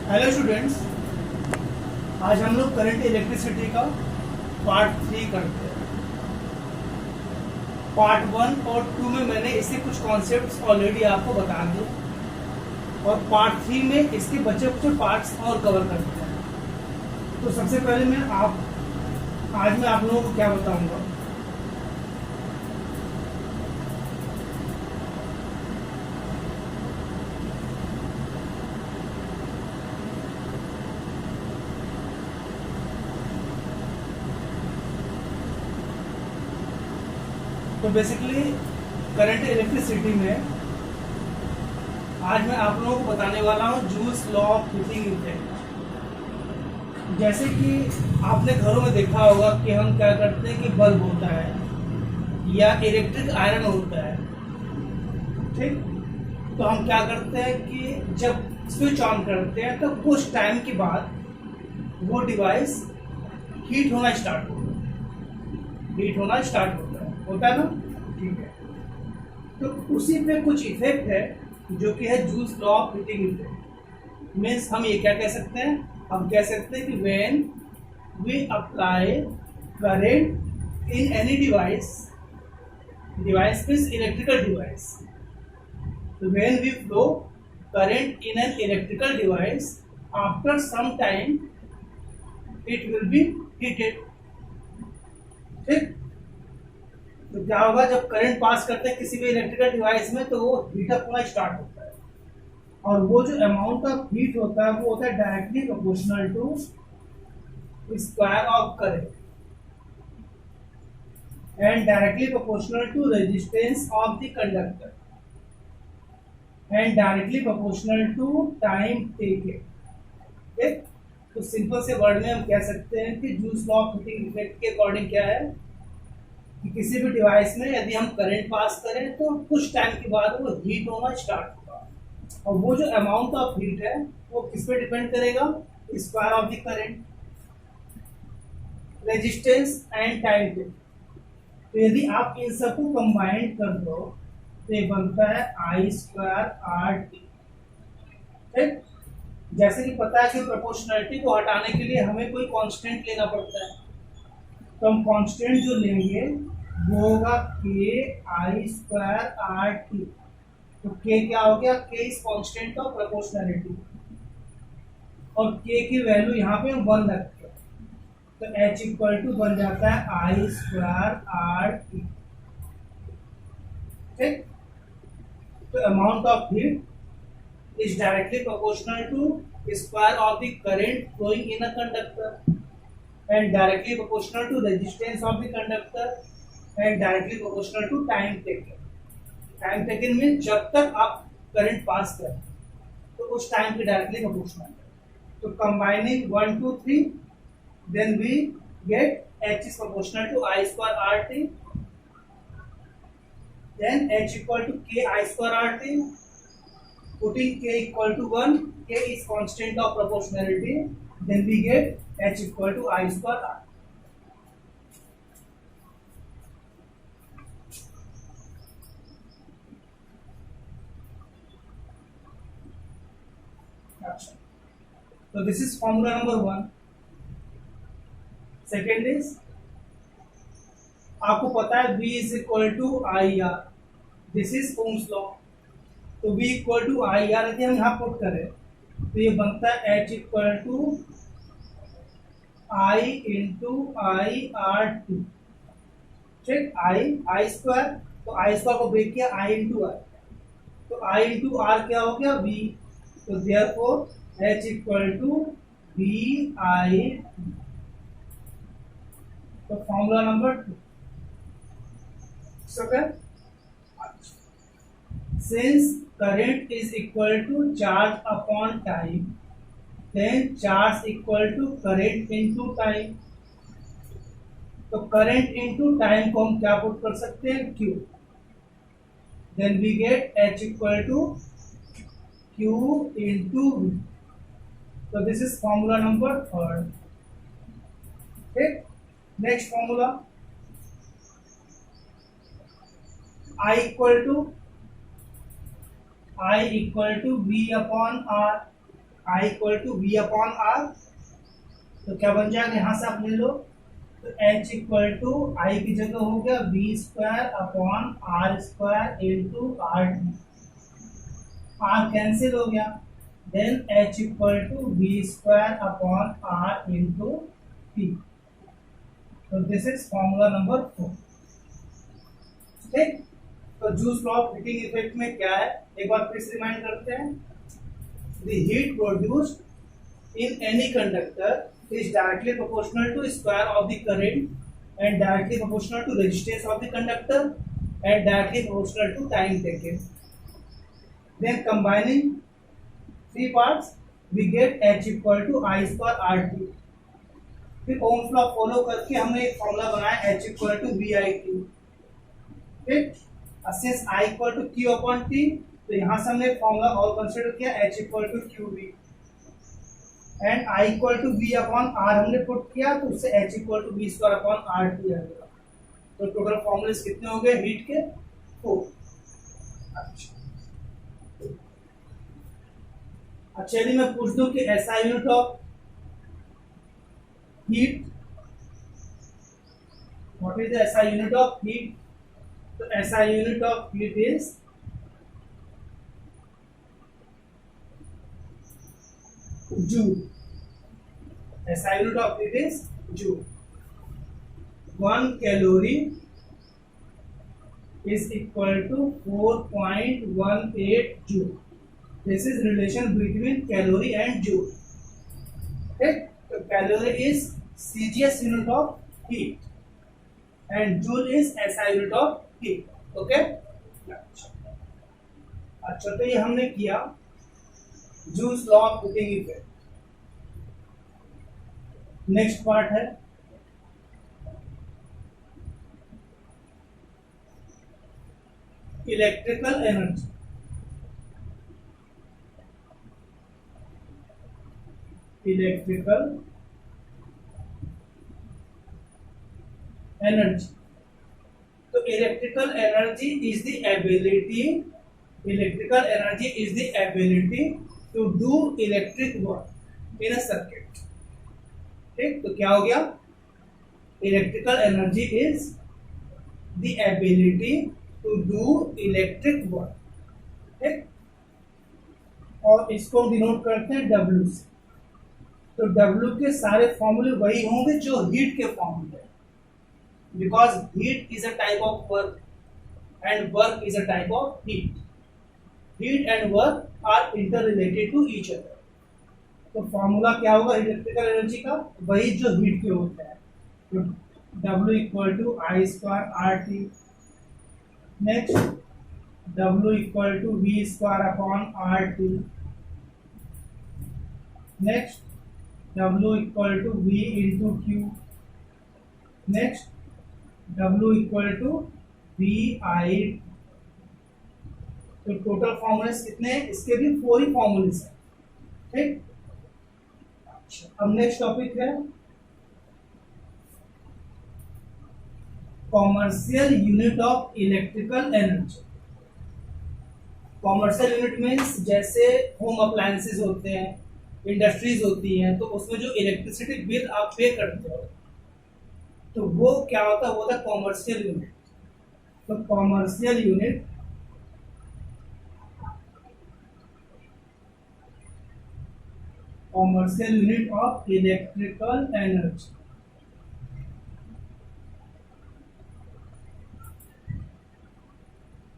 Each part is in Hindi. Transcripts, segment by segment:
हेलो स्टूडेंट्स, आज हम लोग करंट इलेक्ट्रिसिटी का पार्ट 3 करते हैं। पार्ट 1 और 2 में मैंने इसके कुछ कॉन्सेप्ट्स ऑलरेडी आपको बता दिए और पार्ट 3 में इसके बचे कुछ पार्ट्स और कवर करते हैं। तो सबसे पहले आज मैं आप लोगों को क्या बताऊंगा। तो बेसिकली करंट इलेक्ट्रिसिटी में आज मैं आप लोगों को बताने वाला हूँ joules law of heating effect. जैसे कि आपने घरों में देखा होगा कि हम क्या करते हैं कि बल्ब होता है या इलेक्ट्रिक आयरन होता है, ठीक। तो हम क्या करते हैं कि जब स्विच ऑन करते हैं तो कुछ टाइम के बाद वो डिवाइस हीट होना स्टार्ट होता है ना, ठीक है। तो उसी पे कुछ इफेक्ट है जो कि है joules law of heating effect. Means हम ये क्या कह सकते हैं, हम कह सकते हैं कि when we apply current in any device means electrical device, तो when we flow current in an electrical device after some time it will be heated, ठीक। तो क्या होगा, जब करंट पास करते हैं किसी भी इलेक्ट्रिकल डिवाइस में तो वो हीटअप होना स्टार्ट होता है और वो जो अमाउंट ऑफ हीट होता है वो होता है directly proportional to square of current and directly proportional to resistance of the conductor and directly proportional to time taken, ठीक। तो सिंपल से वर्ड में हम कह सकते हैं कि joules law of heating effect के अकॉर्डिंग क्या है कि किसी भी डिवाइस में यदि हम करंट पास करें तो कुछ टाइम के बाद वो हीट होना स्टार्ट होगा और वो जो अमाउंट ऑफ हीट है वो किस पे डिपेंड करेगा, square of the current, resistance and time पे। तो यदि आप इन सबको कंबाइन कर दो तो ये बनता है आई स्क्वायर आर टी, ठीक। जैसे कि पता है कि प्रोपोर्शनलिटी को हटाने के लिए हमें कोई कांस्टेंट लेना पड़ता है, तो हम कांस्टेंट जो लेंगे वो होगा के आई स्क्वायर आर टी। तो के क्या हो गया, के इज कांस्टेंट ऑफ प्रोपोर्शनलिटी और के की वैल्यू यहाँ पे 1 रखते हैं तो एच इक्वल टू बन जाता है आई स्क्वायर आर टी, ठीक। तो amount of heat is directly proportional to square of the current flowing in a conductor and directly proportional to resistance of the conductor and directly proportional to time taken. Time taken means जब तक आप करंट पास करें तो उस टाइम के डायरेक्टली प्रोपोर्शनल है। तो combining 1 2 3 then we get h is proportional to I square RT, then h equal to k I square RT, putting k equal to 1, k is constant of proportionality, then we get h equal to I square R. So this is formula number 1. Second is आपको पता है V is equal to IR. This is Ohm's law. तो V equal to IR यदि हम यहाँ पुट करें तो ये बनता है H equal to I into I R T, ठीक। आई स्क्वायर, तो आई स्क्वायर को ब्रेक किया आई इंटू आर, तो आई इंटू आर क्या हो गया V, तो therefore H equal to V I, तो formula number 2। Since current is equal to charge upon time then charge equal to current into time, तो current into time को हम क्या पुट कर सकते हैं, Q, then we get H equal to Q into V, so this is formula number 3, okay। next formula I equal to V upon R, I equal to V upon R. तो क्या बन जाएगा, यहाँ से आप ले लो, तो एच इक्वल टू आई की जगह हो गया V square upon R square into R T. R cancel हो गया, then H equal to V square upon R into T. तो दिस इज फॉर्मूला नंबर 4। ठीक, तो Joule's law of heating effect में क्या है, एक बार फिर से रिमाइंड करते हैं। The heat produced in any conductor is directly proportional to square of the current and directly proportional to resistance of the conductor and directly proportional to time taken. Then combining three parts we get H equal to I square RT. फिर ओम्स लॉ फॉलो करके हमने एक फॉर्मूला बनाया H equal to VIT। ठीक, since I equal to Q upon T, तो यहाँ से हमने फॉर्मूला और कंसीडर किया H equal to QV and I equal to V upon R हमने पुट किया, तो उससे H equal to V square upon R T आ गया। तो टोटल फॉर्मूलेस कितने हो गए हीट के, 4। अच्छा यदि मैं पूछ दूं कि SI unit of heat, what is the SI unit of heat, तो SI unit of heat is joule. SI unit of heat is joule. 1 calorie is equal to 4.18 joule. This is relation between calorie and joule. Okay, so calorie is CGS unit of heat and joule is SI unit of heat. Okay, अच्छा तो ये हमने किया Joule's law of heating effect. Next part है इलेक्ट्रिकल एनर्जी। इलेक्ट्रिकल एनर्जी, तो electrical energy is the ability, electrical energy is the ability to do electric work in a circuit. ठीक, तो क्या हो गया, electrical energy is the ability to do electric work. ठीक, और इसको डिनोट करते हैं W से। तो W के सारे फॉर्मूले वही होंगे जो हीट के फॉर्मूले, because heat is a type of work and work is a type of heat. Heat and work are interrelated to each other. तो फॉर्मूला क्या होगा इलेक्ट्रिकल एनर्जी का, वही जो हीट के होता है। तो W equal to I square R T. Next W equal to V square upon R T. Next W equal to V into Q. Next W equal to V I. तो टोटल फॉर्मूलेस कितने हैं, इसके भी 4 ही फॉर्मूलेस हैं। ठीक, अब नेक्स्ट टॉपिक है commercial unit of electrical energy. Commercial unit means जैसे होम अप्लायंसेस होते हैं, इंडस्ट्रीज होती हैं, तो उसमें जो इलेक्ट्रिसिटी बिल आप पे करते हो, तो वो क्या होता है, वो होता है कॉमर्शियल यूनिट। तो commercial unit commercial unit of electrical energy।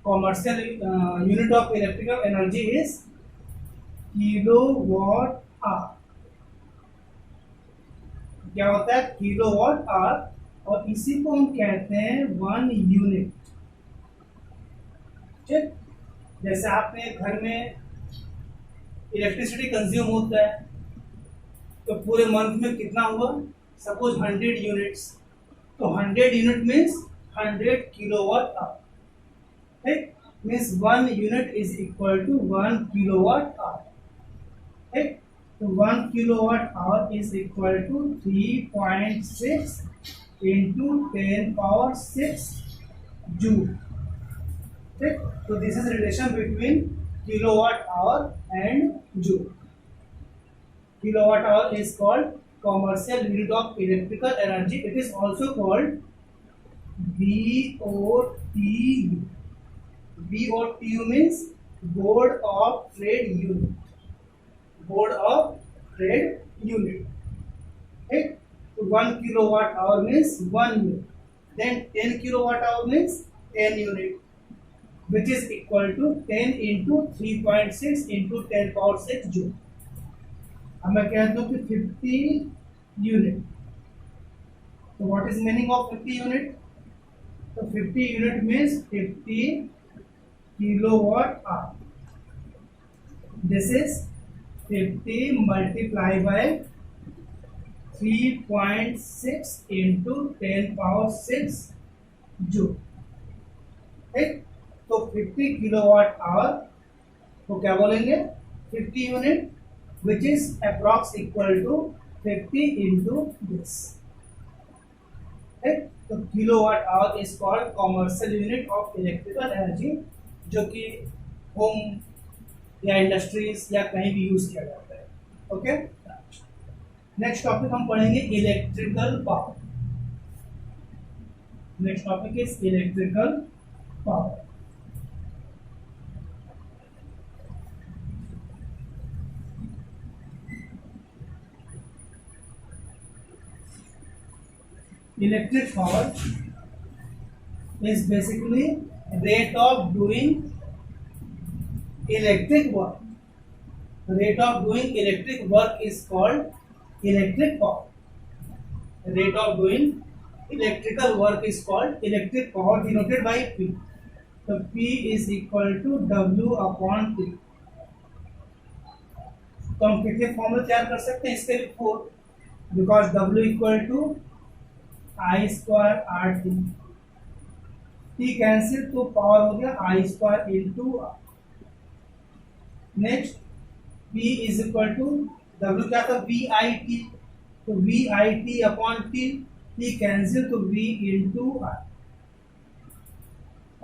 commercial unit of electrical energy is kilowatt hour। क्या होता है, किलोवाट आवर, और इसी को हम कहते हैं 1 यूनिट। ठीक, जैसे आपने घर में इलेक्ट्रिसिटी कंज्यूम होता है, तो पूरे मंथ में कितना हुआ, सपोज 100 यूनिट्स, तो 100 यूनिट मीन्स 100 किलोवाट आवर। ठीक, means 1 unit is equal to 1 kilowatt hour. ठीक, तो 1 kilowatt hour is equal to 3.6 into 10 power 6 joule. ठीक, तो this is relation between kilowatt hour and joule. kilowatt hour is called commercial unit of electrical energy. It is also called BOTU. BOTU means Board of Trade Unit. Board of Trade Unit. Okay? So 1 kilowatt hour means 1 unit. Then 10 kilowatt hour means 10 unit, which is equal to 10 into 3.6 into 10 power 6 joule. अब मैं कहता हूँ कि 50 यूनिट. तो what is meaning of 50 unit? तो 50 unit means 50 kilowatt hour. This is 50 multiply by 3.6 into 10 power 6 joule. ठीक. तो 50 किलोवाट आवर को क्या बोलेंगे? 50 unit, which is approx equal to 50 into this. ठीक. तो kilowatt hour is called commercial unit of electrical energy, जो कि होम या इंडस्ट्रीज या कहीं भी यूज किया जाता है. ओके. नेक्स्ट टॉपिक हम पढ़ेंगे electrical power. Next topic is electrical power. Electric power is basically rate of doing electric work. Rate of doing electric work is called electric power. Rate of doing electrical work is called electric power, denoted by P. So P is equal to W upon T. तो हम कितने फॉर्मूले तैयार कर सकते हैं इसके लिए? 4, because W equal to I square R T. T cancel तो पावर हो गया I square into R. Next P is equal to W क्या था? V I T. तो V I T upon T. T cancel तो V into R.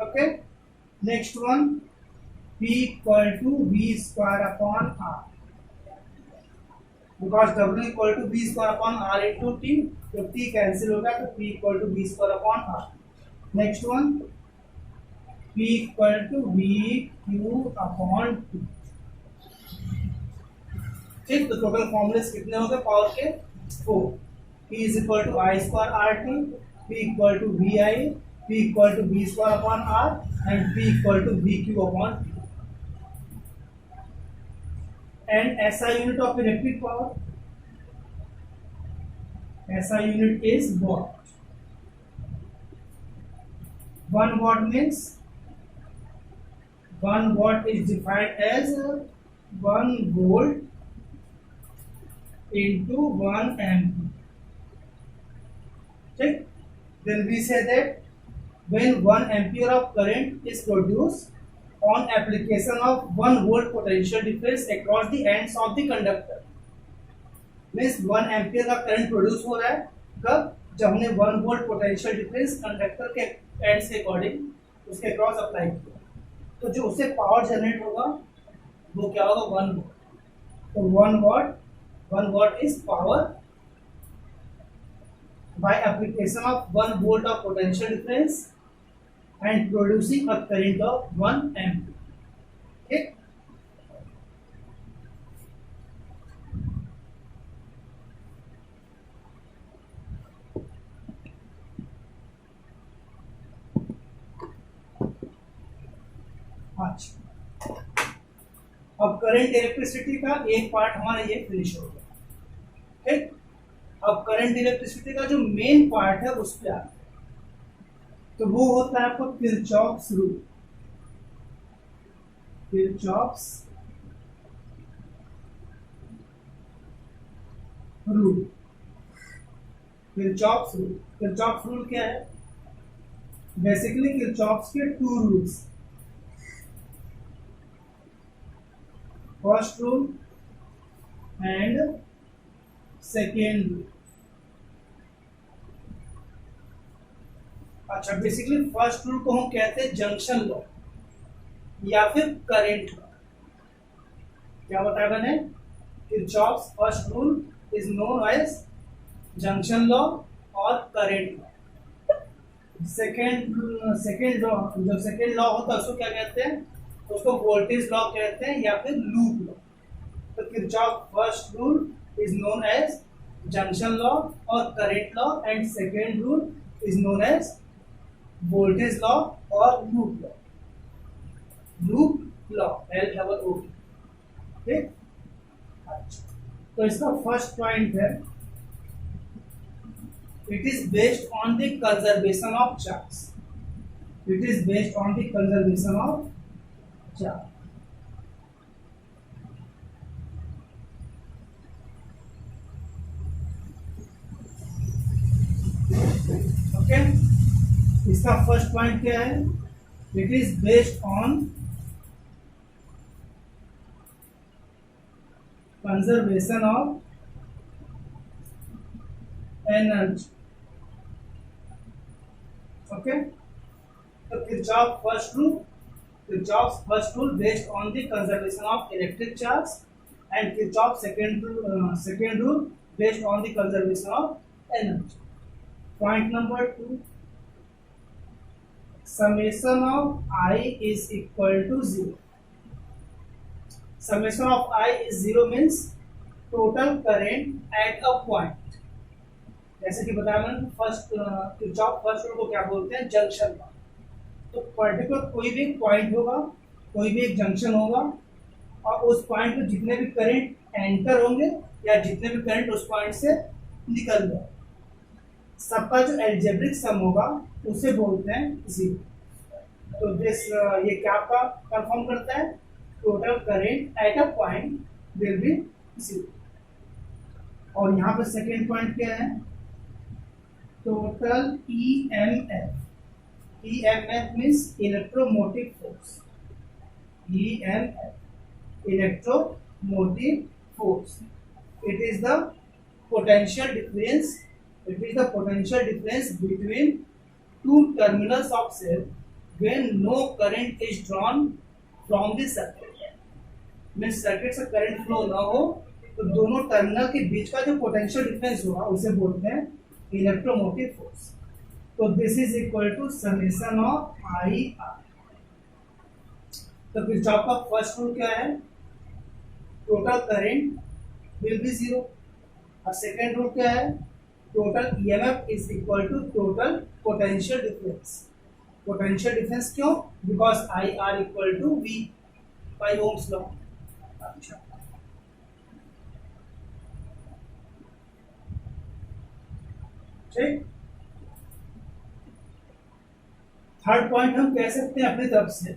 Okay. Next one P equal to V square upon R, because W equal to V square upon R into T. तो T कैंसिल हो गया तो P equal to V square upon R. Next one P equal to V Q upon T. ठीक. तो टोटल फॉर्मूलेस कितने हो गए पावर के? 4. P is equal to I square R T. P equal to V I. P equal to V square upon R and P equal to V Q upon T. And SI unit of electric power, SI unit is watt. 1 watt means 1 watt is defined as 1 volt into 1 ampere. Okay? Then we say that when 1 ampere of current is produced on application of 1 volt potential difference across the ends of the conductor, means 1 ampere का करंट प्रोड्यूस हो रहा है कब? जब हमने 1 वोल्ट पोटेंशियल डिफरेंस कंडक्टर के एंड्स के अकॉर्डिंग उसके क्रॉस अप्लाई किया. तो जो उससे पावर जनरेट होगा वो क्या होगा? 1 वोल्ट. तो 1 what is power by application of 1 volt of potential difference and producing a current of 1 ampere. Okay. अच्छा, अब करंट इलेक्ट्रिसिटी का एक पार्ट हमारा ये फिनिश हो गया. ठीक. अब करंट इलेक्ट्रिसिटी का जो मेन पार्ट है उस पर आते हैं. तो वो होता है आपको Kirchhoff's rule. Kirchhoff's rule. Kirchhoff's rule. Kirchhoff's rule क्या है? बेसिकली किरचॉफ्स के 2 rules. First rule and second rule. अच्छा, बेसिकली फर्स्ट रूल को हम कहते हैं जंक्शन लॉ या फिर करंट लॉ. क्या बताया मैंने? Kirchhoff's first rule is known as junction law और करेंट लॉ। सेकेंड लॉ, जो सेकेंड लॉ होता है उसको क्या कहते हैं, उसको वोल्टेज लॉ कहते हैं या फिर लूप लॉ। तो Kirchhoff first rule is known as junction law और current law and second rule is known as voltage law और loop law. Loop law LOO, ठीक। अच्छा, तो इसका फर्स्ट पॉइंट है, it is based on the conservation of charge. It is based on the conservation of charge. Okay, इसका फर्स्ट पॉइंट क्या है, it is based on conservation of energy. Okay, so Kirchhoff's first rule based on the conservation of electric charge and Kirchhoff's second rule based on the conservation of energy. Point number 2, summation of I is equal to 0. Summation of I is 0 means total current at a point. जैसे कि बताया मैंने, किरचॉफ फर्स्ट रूल को क्या बोलते हैं, जंक्शन लॉ। तो पर्टिकुलर कोई भी पॉइंट होगा, कोई भी एक जंक्शन होगा और उस पॉइंट पे जितने भी करंट एंटर होंगे या जितने भी करंट उस पॉइंट से निकल जाए, सबका जो एल्जेब्रिक सम होगा उसे बोलते हैं 0। तो ये क्या आपका कंफर्म करता है, total current eight a point will be 0। और यहाँ पे सेकेंड पॉइंट क्या है, total EMF. EMF means electromotive force. EMF, electromotive force. It is the potential difference. It is the potential difference between two terminals of cell when no current is drawn from the circuit. Means circuit से current flow ना हो तो दोनों टर्मिनल के बीच का जो पोटेंशियल डिफरेंस होगा उसे बोलते हैं इलेक्ट्रोमोटिव फोर्स। तो this is equal to summation of IR। तो किरचॉफ का फर्स्ट रूल क्या है, टोटल करंट विल बी 0। और सेकेंड रूल क्या है, total EMF is equal to total potential difference. Potential difference क्यों, because IR equal to V by Ohm's law. अच्छा, ठीक। थर्ड पॉइंट हम कह सकते हैं अपनी तरफ से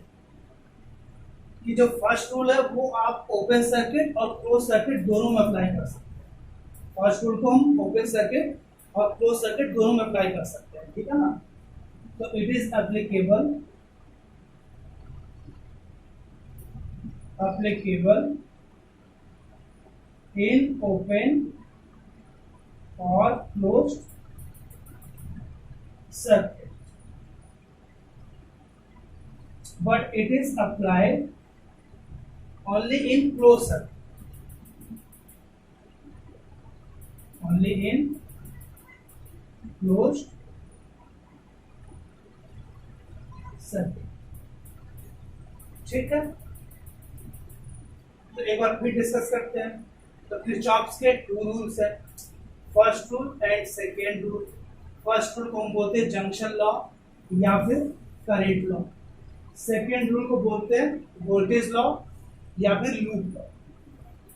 कि जो फर्स्ट रूल है वो आप ओपन सर्किट और क्लोज सर्किट दोनों में अप्लाई कर सकते हैं। फर्स्ट रूल को हम ओपन सर्किट और क्लोज सर्किट दोनों में अप्लाई कर सकते हैं, ठीक है ना। तो it is applicable in open और closed circuit, but it is applied only in closed circuit. Only in closed circuit, ठीक है। तो एक बार फिर डिस्कस करते हैं। तो किरचॉफ्स के 2 रूल्स है, first rule and second rule. First rule को हम बोलते हैं जंक्शन लॉ या फिर करंट लॉ। सेकेंड रूल को बोलते हैं वोल्टेज लॉ या फिर लूप लॉ।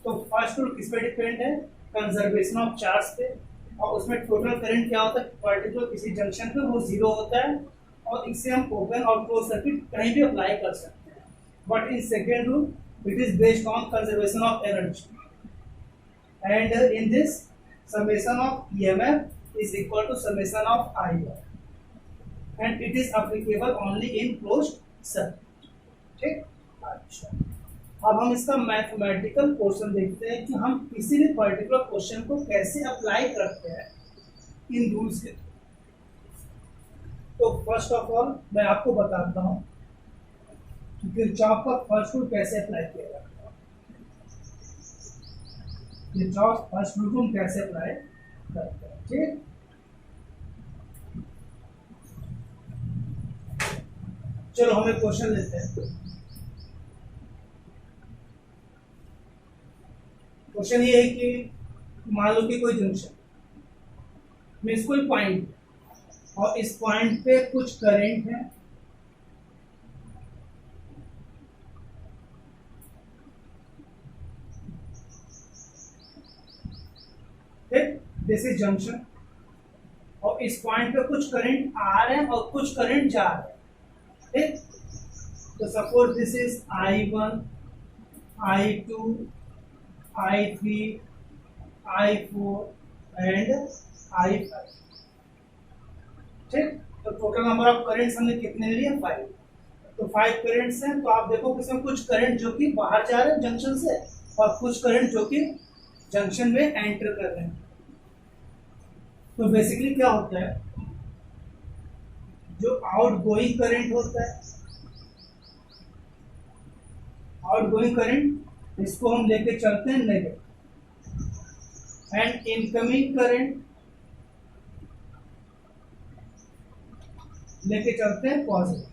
तो फर्स्ट रूल किस पे डिपेंड है, कंजर्वेशन ऑफ चार्ज पे, और उसमें टोटल करंट क्या होता है पर्टिकुलर किसी जंक्शन पे वो 0 होता है, और इसे हम ओपन और क्लोज सर्किट कहीं भी अप्लाई कर सकते हैं। But in second rule it is based on conservation of energy, and in this summation of EMF is equal to summation of IR, and it is applicable only in closed circuit, ठीक। अच्छा, अब हम इसका मैथमेटिकल पोर्शन देखते हैं कि हम किसी भी पर्टिकुलर क्वेश्चन को कैसे अप्लाई करते हैं इन रूल्स के। तो फर्स्ट ऑफ ऑल मैं आपको बताता हूँ कि किरचॉफ का फर्स्ट रूल कैसे अप्लाई किया जाता है। किरचॉफ फर्स्ट रूल को हम कैसे अप्लाई करते हैं। ठीक, चलो हम एक क्वेश्चन लेते हैं। क्वेश्चन ये है कि मान लो कि कोई जंक्शन में कोई पॉइंट और इस पॉइंट पे कुछ करंट है, ठीक, दिस इज जंक्शन, और इस पॉइंट पे कुछ करंट आ रहे हैं और कुछ करंट जा रहे हैं। ठीक, तो suppose this is I1, I2, I3, I4 and I5। ठीक, तो टोटल नंबर ऑफ करंट्स हमने कितने लिए? 5। तो 5 करंट्स हैं। तो आप देखो इसमें कुछ करंट जो कि बाहर जा रहे हैं जंक्शन से और कुछ करंट जो कि जंक्शन में एंटर कर रहे हैं। तो बेसिकली क्या होता है, जो आउटगोइंग करंट होता है, आउटगोइंग करंट इसको हम लेके चलते हैं नेगेटिव, एंड इनकमिंग करंट लेके चलते हैं पॉजिटिव।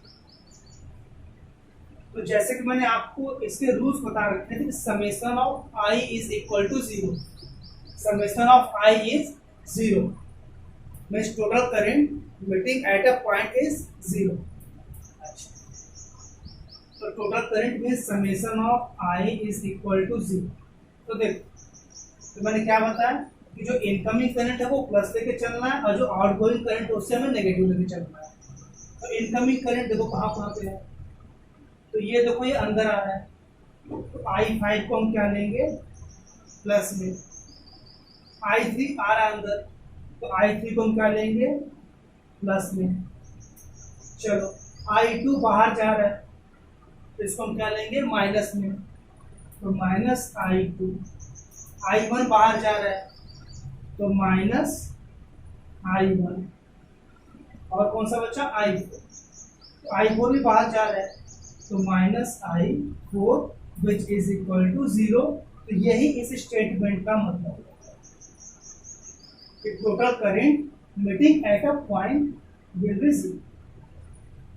तो जैसे कि मैंने आपको इसके रूल्स बता रखे थे, summation of I is equal to 0, summation of I is 0 means total current meeting at a point is 0। तो total current means summation of I is equal to 0। तो देखो, तो मैंने क्या बताया कि जो इनकमिंग करंट है वो प्लस लेके चलना है और जो आउटगोइंग करंट है उससे हमें नेगेटिव लेके चलना है। तो इनकमिंग करंट देखो कहाँ पे है, तो ये देखो ये अंदर आ रहा है, तो I5 को हम क्या लेंगे? प्लस में। I3 आ रहा है अंदर, तो I3 को हम क्या लेंगे? प्लस में। चलो I2 बाहर जा रहा है, तो इसको हम क्या लेंगे? माइनस में, तो माइनस I2। I1 बाहर जा रहा है, तो माइनस I1, और कौन सा बच्चा? I4। तो I4 भी बाहर जा रहा है, तो minus I4 which is equal to 0। तो यही इस स्टेटमेंट का मतलब है कि total current meeting at a point will be 0।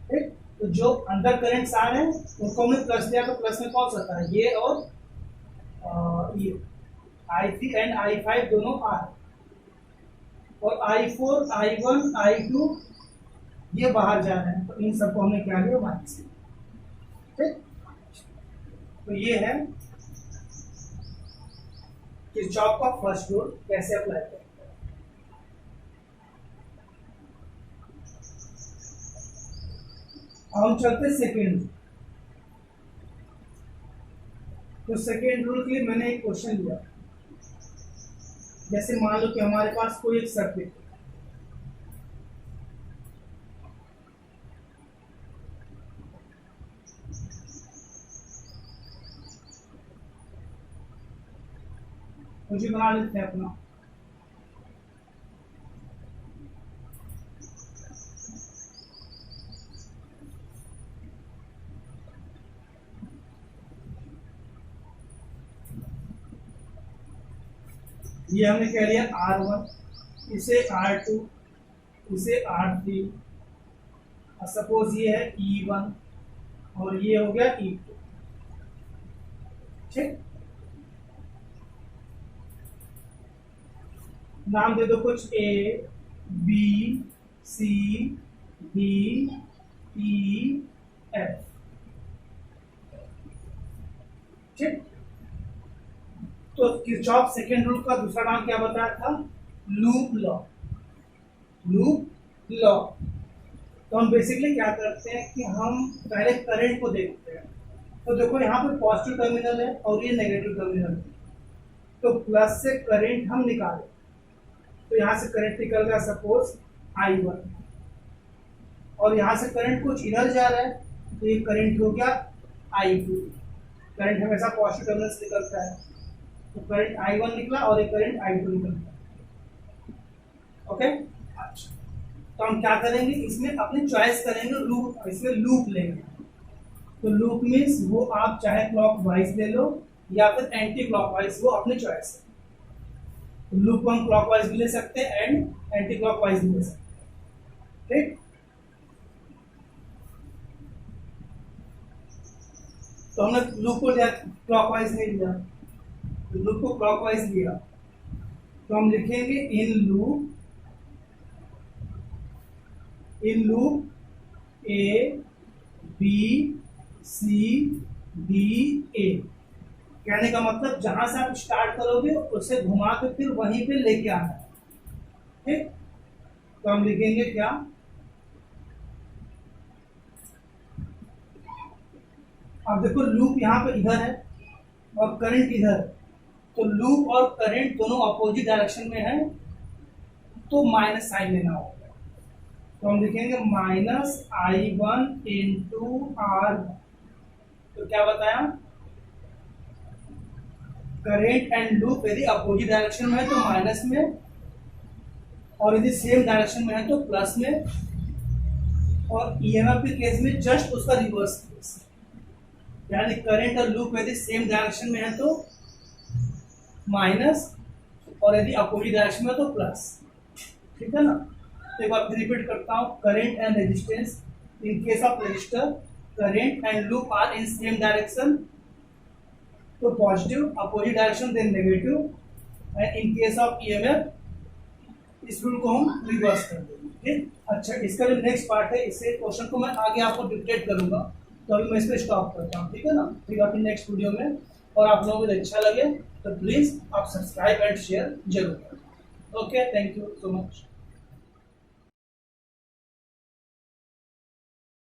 ठीक, तो जो अंदर करंट्स आ रहे हैं उनको हमने प्लस दिया, तो प्लस में कौन सा था? ये और ये I3 एंड I5 दोनों आ रहे, और I4, I1, I2 ये बाहर जा रहे हैं, तो इन सबको हमने क्या लिया? माइनस। ठीक, तो ये है किरचॉफ का फर्स्ट रूल कैसे अप्लाई करते हैं। हम चलते सेकेंड रूल। तो सेकेंड रूल के लिए मैंने एक क्वेश्चन लिया, जैसे मान लो कि हमारे पास कोई एक सर्किट, मुझे बना लेते हैं अपना। ये हमने कह लिया R1, इसे R2, इसे R3, और सपोज ये है E1 और ये हो गया E2। ठीक, नाम दे दो कुछ A, B, C, D, E, F। ठीक, तो किरचॉफ सेकेंड रूल का दूसरा नाम क्या बताया था? Loop law. Loop law. तो हम बेसिकली क्या करते हैं कि हम पहले करंट को देखते हैं। तो देखो यहाँ पे पॉजिटिव टर्मिनल है और ये नेगेटिव टर्मिनल है, तो प्लस से करंट हम निकालें, तो यहाँ से करंट निकल गया सपोज I1, और यहाँ से करंट कुछ इधर जा रहा है, तो ये करंट हो गया I2। करंट हमेशा पॉजिटिव टर्मिनल से निकलता है, तो करंट I1 निकला और एक करंट I2 निकलता है। ओके, अच्छा, तो हम क्या करेंगे? इसमें अपनी चॉइस करेंगे, लूप, इसमें लूप लेंगे। तो लूप मीन्स वो आप चाहे क्लॉकवाइज ले लो या फिर एंटी क्लॉकवाइज, वो अपनी चॉइस है। लूप को हम क्लॉकवाइज भी ले सकते हैं एंड एंटी क्लॉकवाइज भी ले सकते हैं। ठीक, तो हमने लूप को लिया, क्लॉकवाइज नहीं लिया, तो लूप को क्लॉकवाइज लिया तो हम लिखेंगे in loop A B C D A. कहने का मतलब जहां से आप स्टार्ट करोगे उसे घुमा के फिर वहीं पे लेके आना है। ठीक, तो हम लिखेंगे क्या, अब देखो लूप यहाँ पे इधर है और करंट इधर है, तो लूप और करंट दोनों अपोजिट डायरेक्शन में है तो माइनस साइन लेना होगा। तो हम लिखेंगे -I1 इंटू R। तो क्या बताया, करंट एंड लूप यदि अपोजिट डायरेक्शन में है तो माइनस में, और यदि सेम डायरेक्शन में है तो प्लस में, और ईएमएफ के केस में जस्ट उसका रिवर्स केस, यानी करंट और लूप यदि सेम डायरेक्शन में है तो माइनस, और यदि अपोजिट डायरेक्शन में तो प्लस। ठीक है ना, तो एक बार फिर रिपीट करता हूँ, current and resistance in case of resistor, current and loop are in same direction तो positive, opposite direction then negative, and in case of EMF इस रूल को हम रिवर्स कर देंगे। ठीक, अच्छा इसका जो नेक्स्ट पार्ट है इसे क्वेश्चन को मैं आगे आपको डिक्टेट करूंगा, तो अभी मैं इस पर स्टॉप करता हूँ। ठीक है ना, फिर आपकी नेक्स्ट वीडियो में, और आप लोगों को अच्छा लगे तो प्लीज आप सब्सक्राइब एंड शेयर जरूर करें। Okay, thank you so much.